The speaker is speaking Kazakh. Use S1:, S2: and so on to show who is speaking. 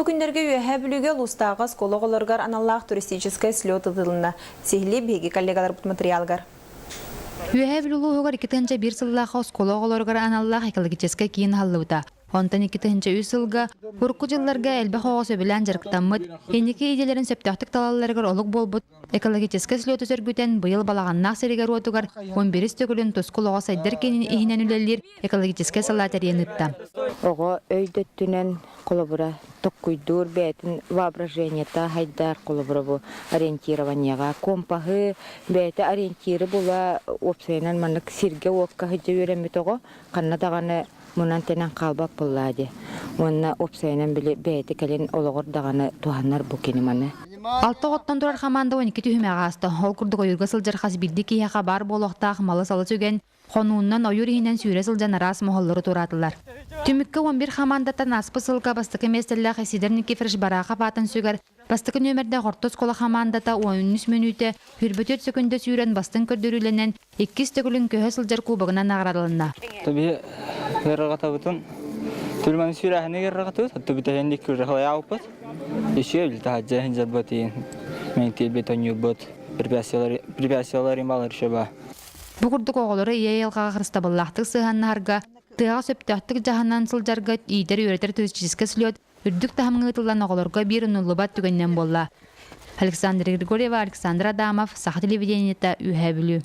S1: Бүгүндерге үйәһә бүліге лустағы скологолоргар аналлах туристическая слет ыдылына. Сихли беги коллегалар бұт материалгар.
S2: Үйәһә бүлігуғар 2-1 сыллаға скологолоргар аналлах экологическая кейін халлыута. Онтан 2-3 сылға урку жылларга элбе хоғысы білән жарықтаммыд, енеке иделерін сөптіқтік талаларығар олық болбыд, экологическая слет өсіргүтен бұйыл балағаннақ серігер отугар 11 төгілін тұскулыға сайдар кенін ихінен үлелер экологическая салатарien ытта.
S3: Оға өйдөттінен қолыбыра тұққүйдур бәтін воображениета хайдар қолыбыра бұл ориентированияға. Компағы бәті ориентиры бұла опсайынан манық сирге оққа хүдде өремет оға қанна дағаны мұнан тенен қалбап бұллади. Онына опсайынан білі бәті кәлен олығыр дағаны туғанар бұл кені маны.
S2: 6 оттан тұрар қаманда 12 түйімеға асты. Ол күрді ойырға сылжар қас білді кейіға бар болуқтақ малы салы сөген, қонуыннан ойыр ихінен сүйре сылжан арас мұғылыры тұратылар. Түміккі 11 қамандаттан аспы сылға бастықы местерлі қайсидернікі ферш бараға патын сөгер. Бастықы нөмірді ғортыз қолы қамандата 13 минуты хүрбөтет сөкінді сүйрен бастың көрдіріленен 2 төгілін көе сылжар кубығынан ағырадылына.
S4: Тülмän sürähine gerraqatut, hattu bitahen dikkur hawayawpat. Işe bil tahajja hinjat batin. Men til beton yubot. Preparasyonlar imbalar şeba.
S2: Bu kurduk oğulları yayılgağa hırıstabıllahtık sığanlarga, tığa söptühtük jahannan sıljarga iyider öğretir turistik sliyot, ürdük tahamın ıtılan oğullarga bir nullubat tügenden bolla. Alexander Grigoryev, Alexander Adamov, Saha Televideniyeta, Ühe Bülü.